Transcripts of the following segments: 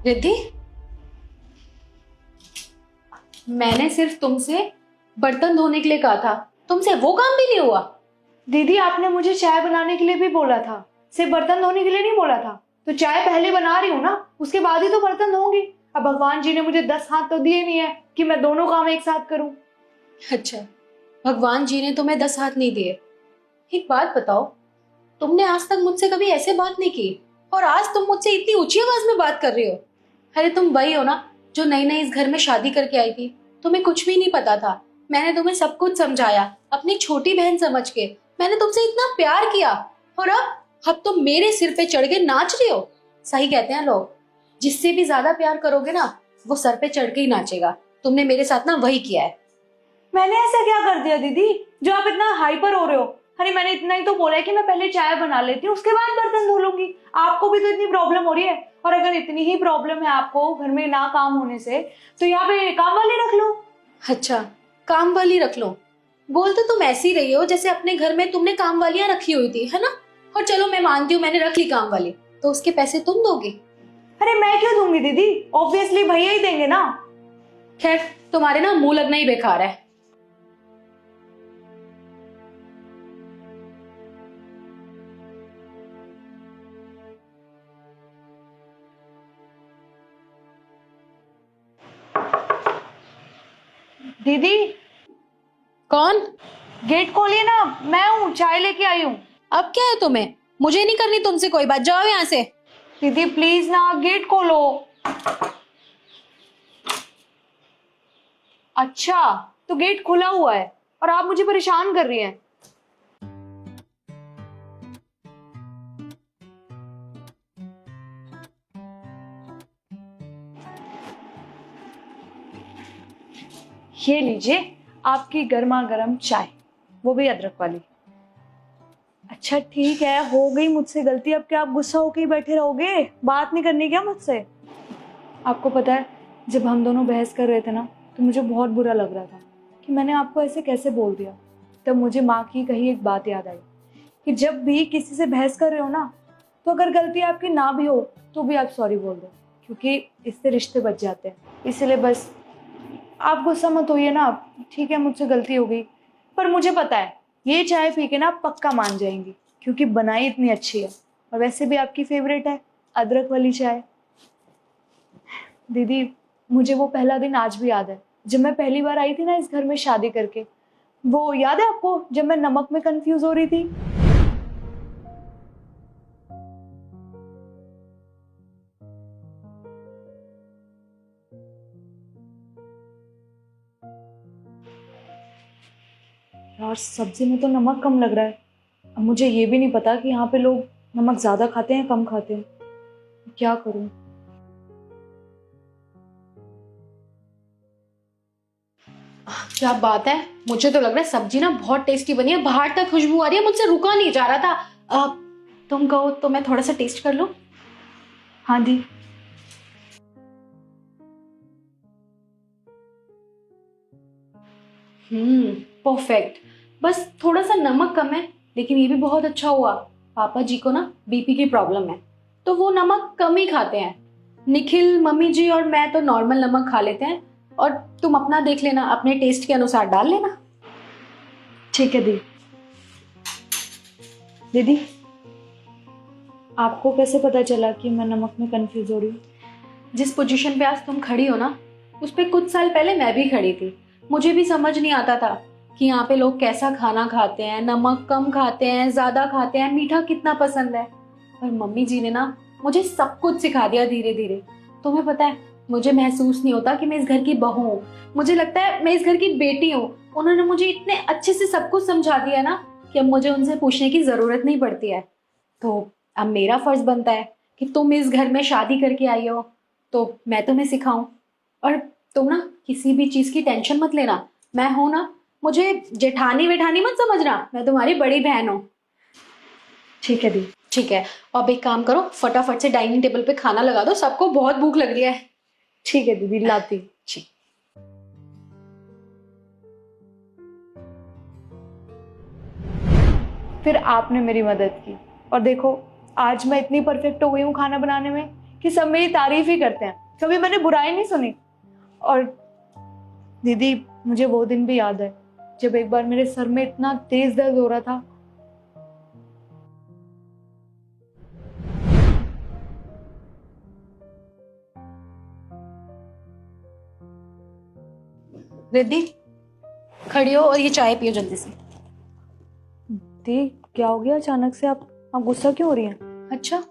रिद्धि, मैंने सिर्फ तुमसे बर्तन धोने के लिए कहा था, तुमसे वो काम भी नहीं हुआ। दीदी आपने मुझे चाय बनाने के लिए भी बोला था, सिर्फ बर्तन धोने के लिए नहीं बोला था। तो चाय पहले बना रही हूँ ना, उसके बाद ही तो बर्तन धोंगी। अब भगवान जी ने मुझे 10 हाथ तो दिए नहीं है कि मैं दोनों काम एक साथ करूं। अच्छा, भगवान जी ने तुम्हें 10 हाथ नहीं दिए। एक बात बताओ, तुमने आज तक मुझसे कभी ऐसे बात नहीं की और आज तुम मुझसे इतनी ऊंची आवाज में बात कर रही हो। अरे तुम वही हो ना जो नई नई इस घर में शादी करके आई थी, तुम्हें कुछ भी नहीं पता था। मैंने तुम्हें सब कुछ समझाया, अपनी छोटी बहन समझ के मैंने तुमसे इतना प्यार किया, और अब तुम मेरे सिर पे चढ़ के नाच रही हो। सही कहते हैं लोग, जिससे भी ज्यादा प्यार करोगे ना, वो सर पे चढ़ के ही नाचेगा। तुमने मेरे साथ ना वही किया है। मैंने ऐसा क्या कर दिया दीदी जो आप इतना हाइपर हो रहे हो? अरे मैंने इतना ही तो बोला है कि मैं पहले चाय बना लेती हूँ, उसके बाद बर्तन धो लूंगी। आपको भी तो इतनी प्रॉब्लम हो रही है, और अगर इतनी ही प्रॉब्लम है आपको घर में ना काम होने से, तो यहाँ पे काम वाली रख लो। अच्छा, काम वाली रख लो? बोल तो तुम ऐसी रही हो जैसे अपने घर में तुमने काम वालियां रखी हुई थी, है ना? और चलो मैं मानती हूँ मैंने रख ली काम वाली, तो उसके पैसे तुम दोगे? अरे मैं क्यों दूंगी दीदी, ऑब्वियसली भैया ही देंगे ना। खैर, तुम्हारे ना मुंह लगना ही बेकार है। दीदी कौन? गेट खोलिए ना, मैं हूँ, चाय लेके आई हूँ। अब क्या है तुम्हें? मुझे नहीं करनी तुमसे कोई बात, जाओ यहाँ से। दीदी प्लीज ना, गेट खोलो। अच्छा, तो गेट खुला हुआ है और आप मुझे परेशान कर रही हैं। ये लीजिए आपकी गर्मा गर्म चाय, वो भी अदरक वाली। अच्छा ठीक है, हो गई मुझसे गलती। अब क्या आप गुस्सा होके ही बैठे रहोगे, बात नहीं करनी क्या मुझसे? आपको पता है, जब हम दोनों बहस कर रहे थे ना, तो मुझे बहुत बुरा लग रहा था कि मैंने आपको ऐसे कैसे बोल दिया। तब मुझे माँ की कही एक बात याद आई कि जब भी किसी से बहस कर रहे हो ना, तो अगर गलती आपकी ना भी हो तो भी आप सॉरी बोल दो, क्योंकि इससे रिश्ते बच जाते हैं। इसलिए बस आप गुस्सा मत होइए ना। ठीक है, मुझसे गलती हो गई, पर मुझे पता है ये चाय पी के ना पक्का मान जाएंगी, क्योंकि बनाई इतनी अच्छी है, और वैसे भी आपकी फेवरेट है अदरक वाली चाय। दीदी मुझे वो पहला दिन आज भी याद है, जब मैं पहली बार आई थी ना इस घर में शादी करके। वो याद है आपको, जब मैं नमक में कंफ्यूज हो रही थी? यार सब्जी में तो नमक कम लग रहा है। अब मुझे ये भी नहीं पता कि यहाँ पे लोग नमक ज्यादा खाते हैं कम खाते हैं, क्या करूं? क्या बात है, मुझे तो लग रहा है सब्जी ना बहुत टेस्टी बनी है, बाहर तक खुशबू आ रही है, मुझसे रुका नहीं जा रहा था। तुम कहो तो मैं थोड़ा सा टेस्ट कर लूं? हाँ दी। परफेक्ट। बस थोड़ा सा नमक कम है, लेकिन ये भी बहुत अच्छा हुआ। पापा जी को ना बीपी की प्रॉब्लम है, तो वो नमक कम ही खाते हैं। निखिल, मम्मी जी और मैं तो नॉर्मल नमक खा लेते हैं, और तुम अपना देख लेना, अपने टेस्ट के अनुसार डाल लेना। ठीक है दी। दीदी आपको कैसे पता चला कि मैं नमक में कंफ्यूज हो रही हूँ? जिस पोजीशन पे आज तुम खड़ी हो ना, उस पे कुछ साल पहले मैं भी खड़ी थी। मुझे भी समझ नहीं आता था कि यहाँ पे लोग कैसा खाना खाते हैं, नमक कम खाते हैं, ज्यादा खाते हैं, मीठा कितना पसंद है। पर मम्मी जी ने ना मुझे सब कुछ सिखा दिया धीरे धीरे। तुम्हें पता है, मुझे महसूस नहीं होता कि मैं इस घर की बहू हूँ, मुझे लगता है मैं इस घर की बेटी हूँ। उन्होंने मुझे इतने अच्छे से सब कुछ समझा दिया ना कि अब मुझे उनसे पूछने की जरूरत नहीं पड़ती है। तो अब मेरा फर्ज बनता है कि तुम इस घर में शादी करके आई हो, तो मैं तुम्हें सिखाऊं। और तुम ना किसी भी चीज की टेंशन मत लेना, मैं हूं ना। मुझे जेठानी वेठानी मत समझना, मैं तुम्हारी बड़ी बहन हूँ। ठीक है दी। ठीक है, अब एक काम करो, फटाफट से डाइनिंग टेबल पे खाना लगा दो, सबको बहुत भूख लग रही है। ठीक है दीदी, लाती। ठीक। फिर आपने मेरी मदद की, और देखो आज मैं इतनी परफेक्ट हो गई हूँ खाना बनाने में कि सब मेरी तारीफ ही करते हैं, कभी मैंने बुराई नहीं सुनी। और दीदी मुझे वो दिन भी याद है जब एक बार मेरे सर में इतना तेज दर्द हो रहा था। रिद्धि, खड़ी हो और ये चाय पियो जल्दी से। दी क्या हो गया अचानक से, आप गुस्सा क्यों हो रही हैं? अच्छा,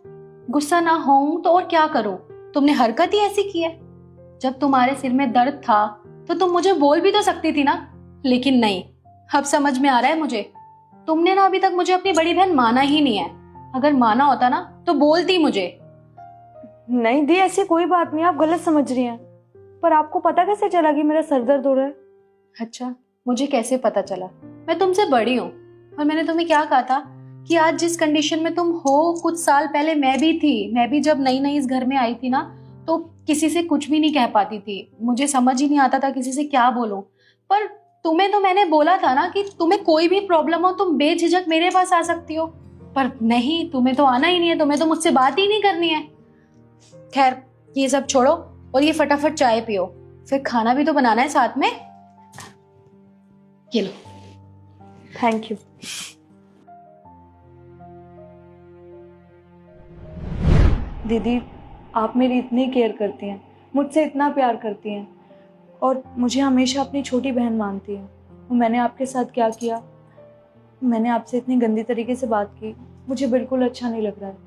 गुस्सा ना हो तो और क्या करूं? तुमने हरकत ही ऐसी की है। जब तुम्हारे सिर में दर्द था तो तुम मुझे बोल भी तो सकती थी ना, लेकिन नहीं। अब समझ में आ रहा है मुझे, तुमने ना अभी तक मुझे अपनी बड़ी बहन माना ही नहीं है। अगर माना होता ना तो बोलती मुझे। नहीं दी, ऐसी कोई बात नहीं, आप गलत समझ रही हैं। पर आपको पता कैसे चला कि मेरा सर दर्द हो रहा है? अच्छा, मुझे कैसे पता चला? मैं तुमसे बड़ी हूँ और मैंने तुम्हें क्या कहा था कि आज जिस कंडीशन में तुम हो, कुछ साल पहले मैं भी थी। मैं भी जब नई नई इस घर में आई थी ना, तो किसी से कुछ भी नहीं कह पाती थी। मुझे समझ ही नहीं आता था किसी से क्या बोलूं। पर तुम्हें तो मैंने बोला था ना कि तुम्हें कोई भी प्रॉब्लम हो तुम बेझिझक मेरे पास आ सकती हो। पर नहीं, तुम्हें तो आना ही नहीं है, तुम्हें तो मुझसे बात ही नहीं करनी है। खैर, ये सब छोड़ो और ये फटाफट चाय पियो, फिर खाना भी तो बनाना है साथ में। ये लो। Thank you. दीदी आप मेरी इतनी केयर करती हैं, मुझसे इतना प्यार करती हैं और मुझे हमेशा अपनी छोटी बहन मानती हैं। और मैंने आपके साथ क्या किया, मैंने आपसे इतनी गंदी तरीके से बात की, मुझे बिल्कुल अच्छा नहीं लग रहा है।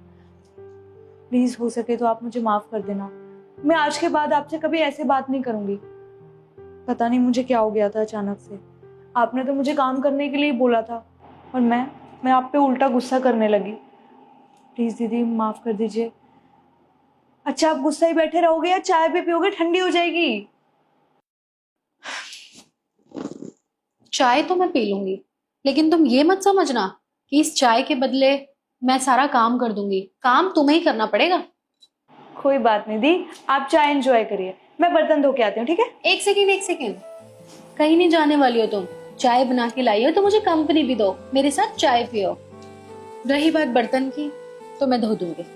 प्लीज़ हो सके तो आप मुझे माफ़ कर देना। मैं आज के बाद आपसे कभी ऐसे बात नहीं करूँगी। पता नहीं मुझे क्या हो गया था अचानक से। आपने तो मुझे काम करने के लिए बोला था और मैं आप पे उल्टा गुस्सा करने लगी। प्लीज़ दीदी माफ़ कर दीजिए। अच्छा आप गुस्सा ही बैठे रहोगे या चाय भी पियोगे? ठंडी हो जाएगी। चाय तो मैं पी लूंगी, लेकिन तुम ये मत समझना कि इस चाय के बदले मैं सारा काम कर दूंगी। काम तुम्हें ही करना पड़ेगा। कोई बात नहीं दी, आप चाय एंजॉय करिए, मैं बर्तन धो के आती हूँ, ठीक है? एक सेकेंड, एक सेकेंड, कहीं नहीं जाने वाली हो तुम। चाय बना के लाई हो तो मुझे कंपनी भी दो, मेरे साथ चाय पियो। रही बात बर्तन की, तो मैं धो दूंगी।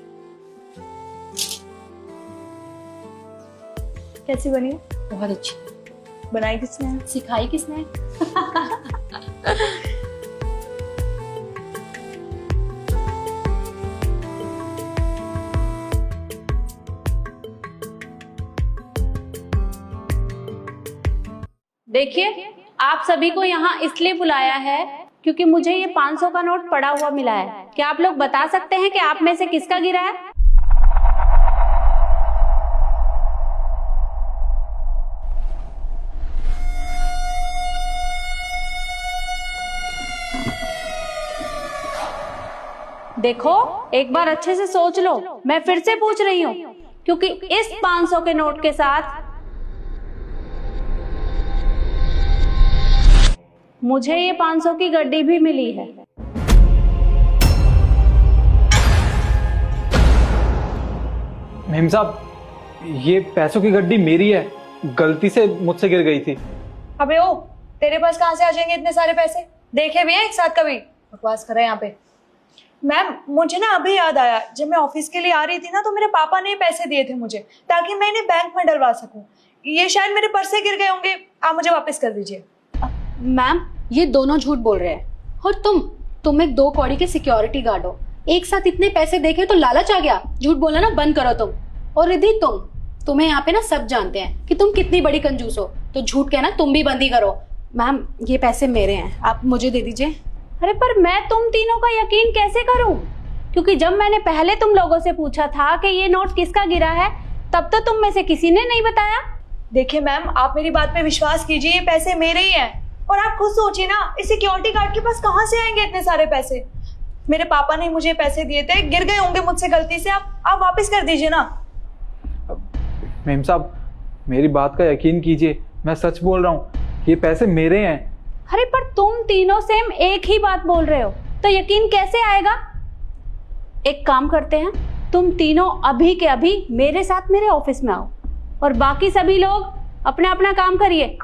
कैसी बनी है? बहुत अच्छी। बनाई किसने? सिखाई किसने? देखिए, आप सभी को यहाँ इसलिए बुलाया है क्योंकि मुझे ये 500 का नोट पड़ा हुआ मिला है। क्या आप लोग बता सकते हैं कि आप में से किसका गिरा है? देखो, एक बार अच्छे से सोच लो। मैं फिर से पूछ रही हूँ, क्योंकि इस 500 के नोट के साथ मुझे ये 500 की गड्डी भी मिली है। मेम साहब, ये पैसों की गड्डी मेरी है, गलती से मुझसे गिर गई थी। अबे ओ, तेरे पास कहाँ से आ जाएंगे इतने सारे पैसे? देखे भी हैं एक साथ कभी? बकवास कर रहे हैं यहाँ पे। मैम मुझे ना अभी याद आया, जब मैं ऑफिस के लिए आ रही थी ना, तो मेरे पापा ने पैसे दिए थे मुझे ताकि मैं इन्हें बैंक में डलवा सकूं। ये शायद मेरे पर्स से गिर गए होंगे, आप मुझे वापस कर दीजिए। मैम, ये दोनों झूठ बोल रहे हैं। और तुम एक 2 कौड़ी के सिक्योरिटी गार्ड हो। एक साथ इतने पैसे देखे तो लालच आ गया। झूठ बोलना ना बंद करो तुम। और रिद्धि, तुम्हें यहाँ पे ना सब जानते हैं कि तुम कितनी बड़ी कंजूस हो, तो झूठ कहना तुम भी बंद ही करो। मैम, ये पैसे मेरे हैं, आप मुझे दे दीजिए। अरे पर मैं तुम तीनों का यकीन कैसे करूं? क्योंकि जब मैंने पहले तुम लोगों से पूछा था कि ये नोट किसका गिरा है, तब तो तुम में से किसी ने नहीं बताया। देखिए मैम, आप मेरी बात पे विश्वास कीजिए, ये पैसे मेरे ही हैं। और आप खुद सोचिए ना, इस सिक्योरिटी गार्ड के पास कहाँ से आएंगे इतने सारे पैसे? मेरे पापा ने मुझे पैसे दिए थे, गिर गए होंगे मुझसे गलती से। आप वापस कर दीजिए ना। मेम साहब, मेरी बात का यकीन कीजिए, मैं सच बोल रहा हूँ, ये पैसे मेरे हैं। अरे पर तुम तीनों सेम एक ही बात बोल रहे हो, तो यकीन कैसे आएगा? एक काम करते हैं, तुम तीनों अभी के अभी मेरे साथ मेरे ऑफिस में आओ और बाकी सभी लोग अपना अपना काम करिए।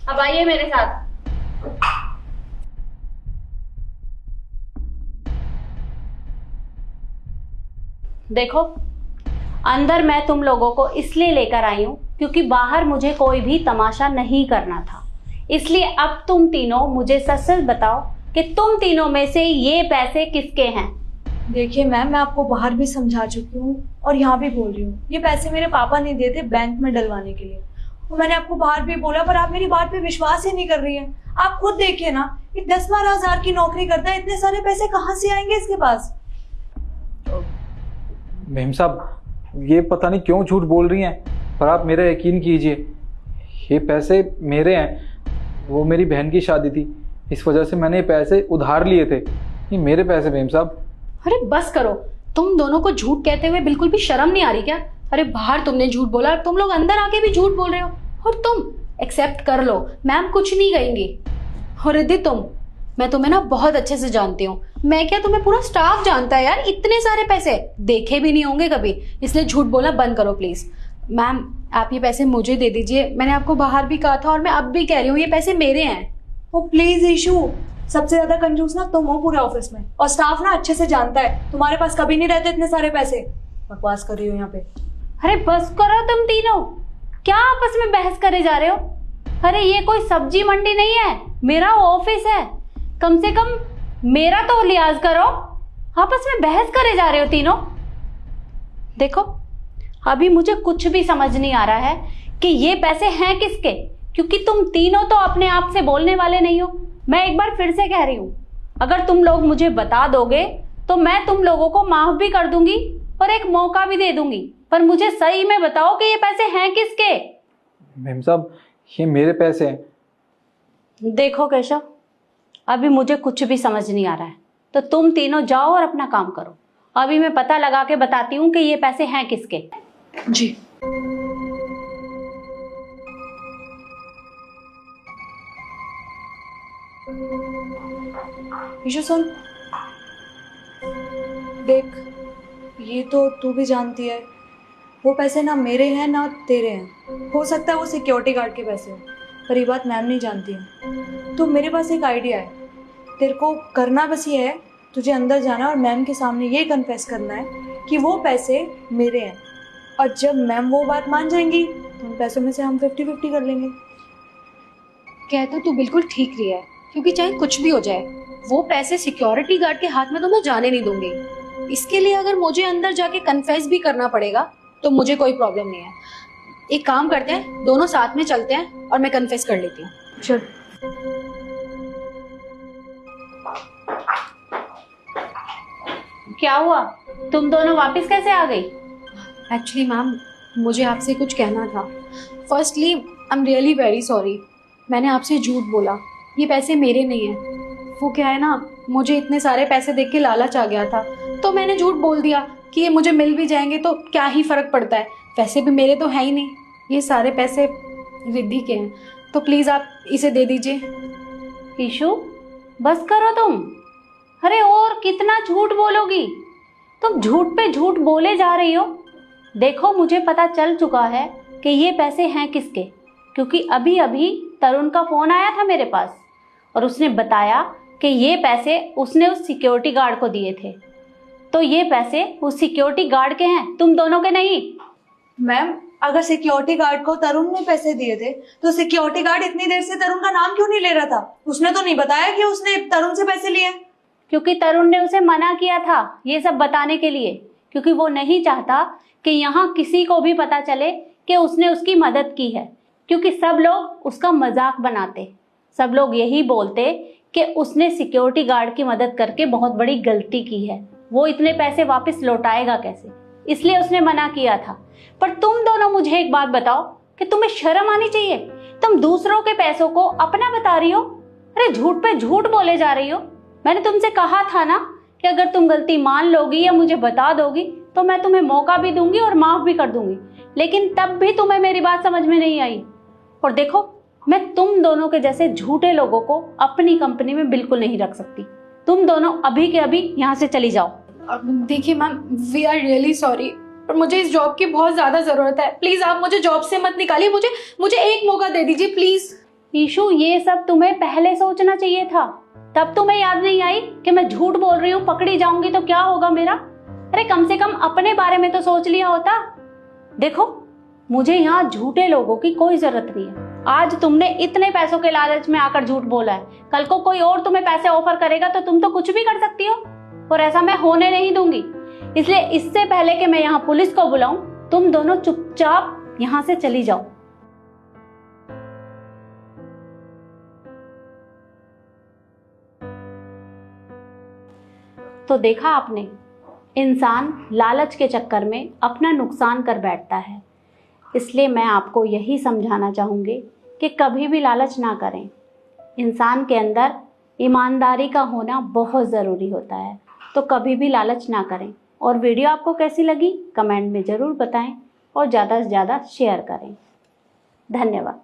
अब आइए मेरे साथ। देखो, अंदर मैं तुम लोगों को इसलिए लेकर आई हूँ क्योंकि बाहर मुझे कोई भी तमाशा नहीं करना था। इसलिए अब तुम तीनों मुझे सच सच बताओ कि तुम तीनों में से ये पैसे किसके हैं। देखिए मैम, मैं आपको बाहर भी समझा चुकी हूँ और यहाँ भी बोल रही हूँ, ये पैसे मेरे पापा ने दिए थे बैंक में डलवाने के लिए। और मैंने आपको बाहर भी बोला, पर आप मेरी बात पे विश्वास ही नहीं कर रही हैं। आप खुद देखिए ना, ये 10-12 हजार की नौकरी करता है, इतने सारे पैसे कहाँ से आएंगे इसके पास? मेम साहब, ये पता नहीं क्यों झूठ बोल रही हैं, पर आप मेरा यकीन कीजिए, ये पैसे मेरे हैं। वो मेरी बहन की शादी थी, इस वजह से मैंने ये पैसे उधार लिए थे। ये मेरे पैसे मेम साहब। अरे बस करो, तुम दोनों को झूठ कहते हुए बिल्कुल भी शर्म नहीं आ रही क्या? अरे बाहर तुमने झूठ बोला, तुम लोग अंदर आके भी झूठ बोल रहे हो। और तुम एक्सेप्ट कर लो, मैम कुछ नहीं कहेंगी। और रिद्धि, मैं तुम्हें ना बहुत अच्छे से जानती हूँ। मैं क्या, तुम्हें पूरा स्टाफ जानता है यार। इतने सारे पैसे देखे भी नहीं होंगे कभी, इसलिए झूठ बोलना बंद करो प्लीज। मैम आप ये पैसे मुझे दे दीजिए, मैंने आपको बाहर भी कहा था और मैं अब भी कह रही हूँ, ये पैसे मेरे हैं। ओ प्लीज ईशू, सबसे ज्यादा कंजूस ना तुम हो पूरे ऑफिस में, और स्टाफ ना अच्छे से जानता है तुम्हारे पास कभी नहीं रहते इतने सारे पैसे। बकवास कर रही हो यहाँ पे। अरे बस करो तुम तीनों, क्या आपस में बहस करे जा रहे हो? अरे ये कोई सब्जी मंडी नहीं है, मेरा ऑफिस है। कम से कम मेरा तो लिहाज करो, आपस में बहस करे जा रहे हो तीनों। देखो, अभी मुझे कुछ भी समझ नहीं आ रहा है कि ये पैसे हैं किसके, क्योंकि तुम तीनों तो अपने आप से बोलने वाले नहीं हो। मैं एक बार फिर से कह रही हूँ, अगर तुम लोग मुझे बता दोगे तो मैं तुम लोगों को माफ भी कर दूंगी और एक मौका भी दे दूंगी, पर मुझे सही में बताओ कि ये पैसे हैं किसके। मेम साहब, ये मेरे पैसे हैं। देखो केशव, अभी मुझे कुछ भी समझ नहीं आ रहा है, तो तुम तीनों जाओ और अपना काम करो। अभी मैं पता लगा के बताती हूँ कि ये पैसे हैं किसके। जी। ईशू सुन, देख, ये तो तू भी जानती है, वो पैसे ना मेरे हैं ना तेरे हैं। हो सकता है वो सिक्योरिटी गार्ड के पैसे हो, पर ये बात मैम नहीं जानती है। तो मेरे पास एक आइडिया है, तेरे को करना बस ये है, तुझे अंदर जाना और मैम के सामने ये कन्फेस करना है कि वो पैसे मेरे हैं। और जब मैम वो बात मान जाएंगी तो उन पैसों में से हम 50-50 कर लेंगे। कहता तू बिल्कुल ठीक रही है, क्योंकि चाहे कुछ भी हो जाए, वो पैसे सिक्योरिटी गार्ड के हाथ में तो मैं जाने नहीं दूंगी। इसके लिए अगर मुझे अंदर जाके कन्फेस भी करना पड़ेगा तो मुझे कोई प्रॉब्लम नहीं है। एक काम करते हैं, दोनों साथ में चलते हैं और मैं कन्फेस कर लेती हूँ। चल। क्या हुआ, तुम दोनों वापस कैसे आ गई? एक्चुअली मैम, मुझे आपसे कुछ कहना था। Firstly I am really very sorry, मैंने आपसे झूठ बोला। ये पैसे मेरे नहीं हैं। वो क्या है ना, मुझे इतने सारे पैसे देख के लालच आ गया था, तो मैंने झूठ बोल दिया कि ये मुझे मिल भी जाएंगे तो क्या ही फर्क पड़ता है, पैसे भी मेरे तो है ही नहीं। ये सारे पैसे रिद्धि के हैं, तो प्लीज़ आप इसे दे दीजिए। ईशू, बस करो तुम। अरे और कितना झूठ बोलोगी? तुम झूठ पे झूठ बोले जा रही हो। देखो, मुझे पता चल चुका है कि ये पैसे हैं किसके, क्योंकि अभी अभी तरुण का फोन आया था मेरे पास और उसने बताया कि ये पैसे उसने उस सिक्योरिटी गार्ड को दिए थे। तो ये पैसे उस सिक्योरिटी गार्ड के हैं, तुम दोनों के नहीं। मैम, अगर सिक्योरिटी गार्ड को तरुण ने पैसे दिए थे तो सिक्योरिटी गार्ड इतनी देर से तरुण का नाम क्यों नहीं ले रहा था? उसने तो नहीं बताया कि उसने तरुण से पैसे लिए। क्योंकि तरुण ने उसे मना किया था ये सब बताने के लिए, क्योंकि वो नहीं चाहता कि यहाँ किसी को भी पता चले कि उसने उसकी मदद की है, क्योंकि सब लोग उसका मजाक बनाते, सब लोग यही बोलते कि उसने सिक्योरिटी गार्ड की मदद करके बहुत बड़ी गलती की है, वो इतने पैसे वापस लौटाएगा कैसे, इसलिए उसने मना किया था। पर तुम दोनों मुझे एक बात बताओ कि तुम्हें शर्म आनी चाहिए, तुम दूसरों के पैसों को अपना बता रही हो। अरे झूठ पे झूठ बोले जा रही हो। मैंने तुमसे कहा था ना कि अगर तुम गलती मान लोगी या मुझे बता दोगी तो मैं तुम्हें मौका भी दूंगी और माफ भी कर दूंगी, लेकिन तब भी तुम्हें मेरी बात समझ में नहीं आई। और देखो, मैं तुम दोनों के जैसे झूठे लोगों को अपनी कंपनी में बिल्कुल नहीं रख सकती। तुम दोनों अभी के अभी यहाँ से चली जाओ। देखिए ma'am, we are really sorry, पर मुझे इस जॉब की बहुत ज्यादा जरूरत है। प्लीज आप मुझे जॉब से मत निकालिए, मुझे एक मौका दे दीजिए प्लीज। ईशू, ये सब तुम्हें पहले सोचना चाहिए था, तब तुम्हें याद नहीं आई कि मैं झूठ बोल रही हूँ, पकड़ी जाऊंगी तो क्या होगा मेरा। अरे कम से कम अपने बारे में तो सोच लिया होता। देखो, मुझे यहाँ झूठे लोगों की कोई जरूरत नहीं है। आज तुमने इतने पैसों के लालच में आकर झूठ बोला है, कल को कोई और तुम्हें पैसे ऑफर करेगा तो तुम तो कुछ भी कर सकती हो, और ऐसा मैं होने नहीं दूंगी। इसलिए इससे पहले कि मैं यहाँ पुलिस को बुलाऊं, तुम दोनों चुपचाप यहाँ से चली जाओ। तो देखा आपने, इंसान लालच के चक्कर में अपना नुकसान कर बैठता है। इसलिए मैं आपको यही समझाना चाहूँगी कि कभी भी लालच ना करें। इंसान के अंदर ईमानदारी का होना बहुत ज़रूरी होता है, तो कभी भी लालच ना करें। और वीडियो आपको कैसी लगी कमेंट में ज़रूर बताएं और ज़्यादा से ज़्यादा शेयर करें। धन्यवाद।